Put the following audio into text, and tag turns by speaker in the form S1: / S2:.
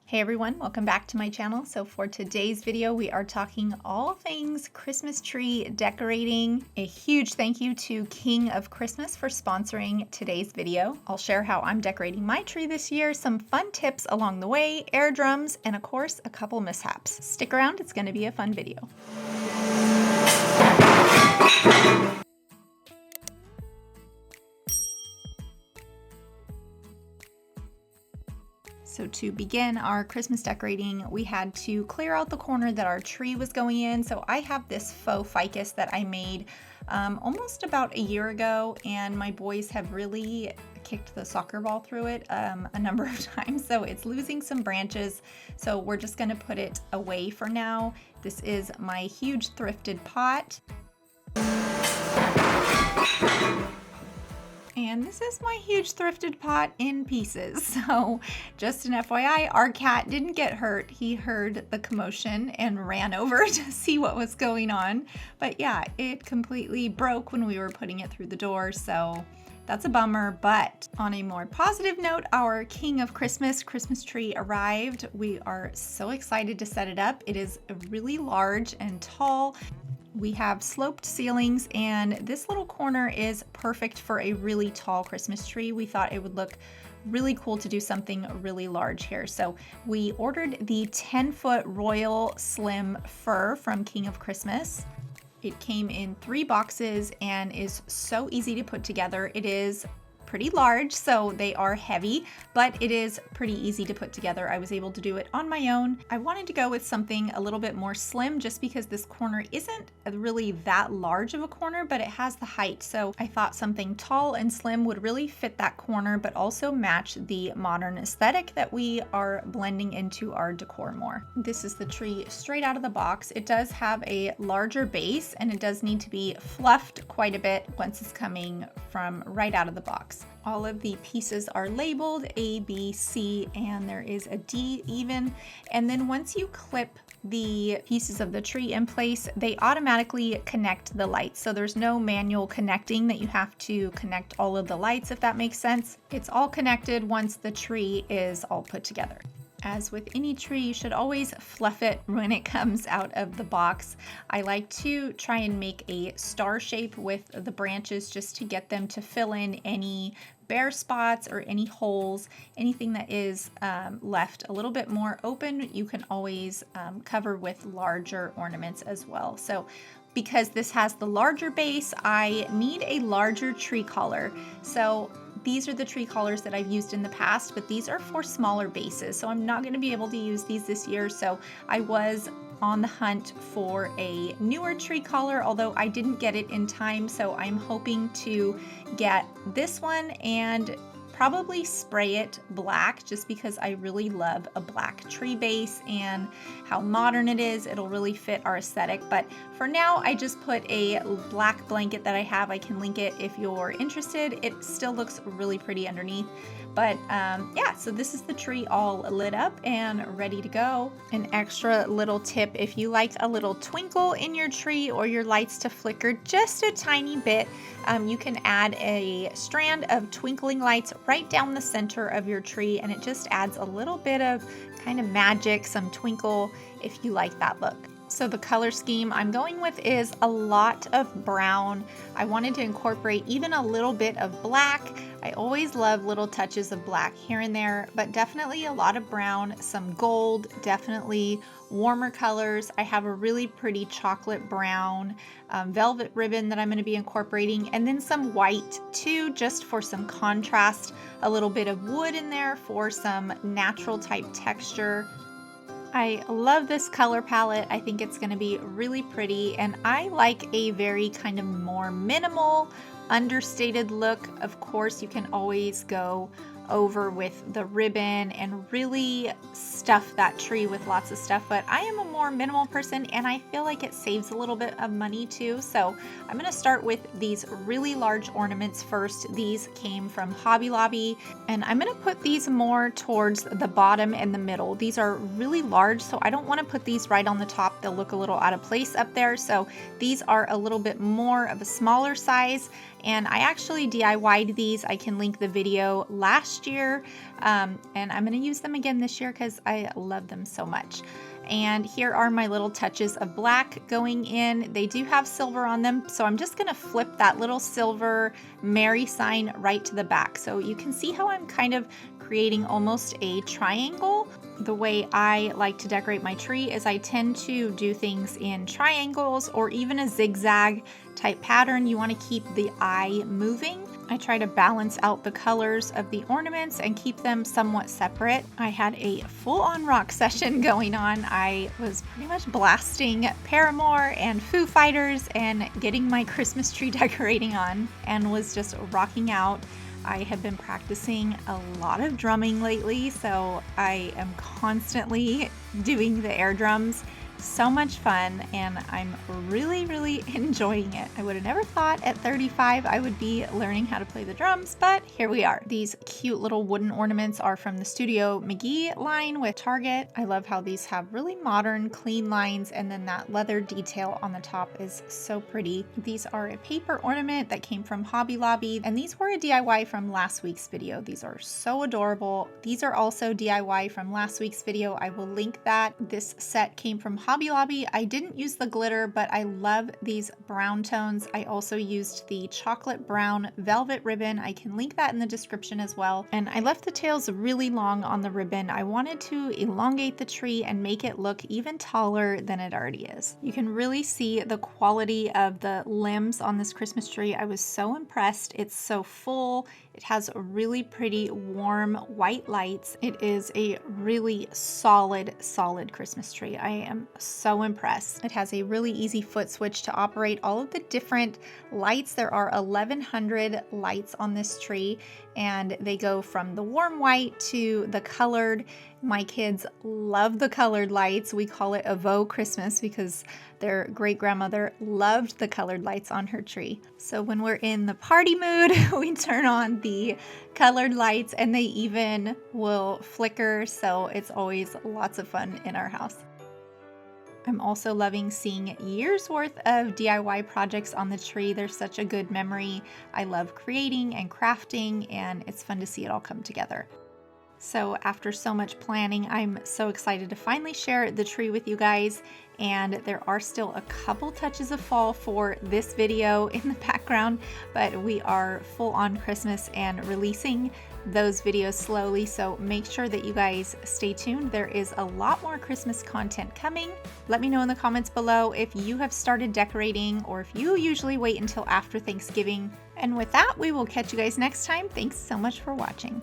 S1: Hey everyone, welcome back to my channel. So for today's video, we are talking all things Christmas tree decorating. A huge thank you to King of Christmas for sponsoring today's video. I'll share how I'm decorating my tree this year, some fun tips along the way, air drums, and of course, a couple mishaps. Stick around, it's gonna be a fun video. So to begin our Christmas decorating, we had to clear out the corner that our tree was going in. So I have this faux ficus that I made almost about a year ago, and my boys have really kicked the soccer ball through it a number of times. So it's losing some branches. So we're just gonna put it away for now. This is my huge thrifted pot. And this is my huge thrifted pot in pieces. So just an FYI, our cat didn't get hurt. He heard the commotion and ran over to see what was going on. But yeah, it completely broke when we were putting it through the door. So that's a bummer. But on a more positive note, our King of Christmas tree arrived. We are so excited to set it up. It is really large and tall. We have sloped ceilings, and this little corner is perfect for a really tall Christmas tree. We thought it would look really cool to do something really large here. So we ordered the 10-foot Royal Slim Fir from King of Christmas. It came in 3 boxes and is so easy to put together. It is pretty large, so they are heavy, but it is pretty easy to put together. I was able to do it on my own. I wanted to go with something a little bit more slim just because this corner isn't really that large of a corner, but it has the height. So I thought something tall and slim would really fit that corner, but also match the modern aesthetic that we are blending into our decor more. This is the tree straight out of the box. It does have a larger base, and it does need to be fluffed quite a bit once it's coming from right out of the box. All of the pieces are labeled A, B, C, and there is a D even. And then once you clip the pieces of the tree in place, they automatically connect the lights. So there's no manual connecting that you have to connect all of the lights, if that makes sense. It's all connected once the tree is all put together. As with any tree, you should always fluff it when it comes out of the box. I like to try and make a star shape with the branches just to get them to fill in any bare spots or any holes, anything that is left a little bit more open. You can always cover with larger ornaments as well. So because this has the larger base, I need a larger tree collar. So these are the tree collars that I've used in the past, but these are for smaller bases. So I'm not going to be able to use these this year. So I was on the hunt for a newer tree collar, although I didn't get it in time. So I'm hoping to get this one and probably spray it black just because I really love a black tree base and how modern it is. It'll really fit our aesthetic. But for now, I just put a black blanket that I have. I can link it if you're interested. It still looks really pretty underneath. But yeah, so this is the tree all lit up and ready to go. An extra little tip, if you like a little twinkle in your tree or your lights to flicker just a tiny bit, you can add a strand of twinkling lights right down the center of your tree, and it just adds a little bit of kind of magic, some twinkle, if you like that look. So the color scheme I'm going with is a lot of brown. I wanted to incorporate even a little bit of black. I always love little touches of black here and there, but definitely a lot of brown, some gold, definitely warmer colors. I have a really pretty chocolate brown velvet ribbon that I'm going to be incorporating, and then some white too, just for some contrast, a little bit of wood in there for some natural type texture. I love this color palette. I think it's going to be really pretty, and I like a very kind of more minimal, understated look. Of course, you can always go over with the ribbon and really stuff that tree with lots of stuff, but I am a more minimal person and I feel like it saves a little bit of money too. So I'm going to start with these really large ornaments first. These came from Hobby Lobby, and I'm going to put these more towards the bottom and the middle. These are really large, so I don't want to put these right on the top. They'll look a little out of place up there. So these are a little bit more of a smaller size, and I actually DIY'd these. I can link the video last last year, and I'm going to use them again this year because I love them so much. And here are my little touches of black going in. They do have silver on them, so I'm just gonna flip that little silver Mary sign right to the back. So you can see how I'm kind of creating almost a triangle. The way I like to decorate my tree is I tend to do things in triangles or even a zigzag type pattern. You want to keep the eye moving. I try to balance out the colors of the ornaments and keep them somewhat separate. I had a full-on rock session going on. I was pretty much blasting Paramore and Foo Fighters and getting my Christmas tree decorating on, and was just rocking out. I have been practicing a lot of drumming lately, so I am constantly doing the air drums. So much fun, and I'm really enjoying it. I would have never thought at 35 I would be learning how to play the drums, but here we are. These cute little wooden ornaments are from the Studio McGee line with Target. I love how these have really modern, clean lines, and then that leather detail on the top is so pretty. These are a paper ornament that came from Hobby Lobby, and these were a DIY from last week's video. These are so adorable. These are also DIY from last week's video. I will link that. This set came from Hobby Lobby. I didn't use the glitter, but I love these brown tones. I also used the chocolate brown velvet ribbon. I can link that in the description as well. And I left the tails really long on the ribbon. I wanted to elongate the tree and make it look even taller than it already is. You can really see the quality of the limbs on this Christmas tree. I was so impressed. It's so full. It has really pretty warm white lights. It is a really solid Christmas tree. I am so impressed. It has a really easy foot switch to operate all of the different lights. There are 1,100 lights on this tree, and they go from the warm white to the colored. My kids love the colored lights. We call it a Vo Christmas because their great-grandmother loved the colored lights on her tree. So when we're in the party mood, we turn on the colored lights, and they even will flicker, so it's always lots of fun in our house. I'm also loving seeing years worth of DIY projects on the tree. They're such a good memory. I love creating and crafting, and it's fun to see it all come together. So after so much planning, I'm so excited to finally share the tree with you guys. And there are still a couple touches of fall for this video in the background, but we are full on Christmas and releasing those videos slowly. So make sure that you guys stay tuned. There is a lot more Christmas content coming. Let me know in the comments below if you have started decorating or if you usually wait until after Thanksgiving. And with that, we will catch you guys next time. Thanks so much for watching.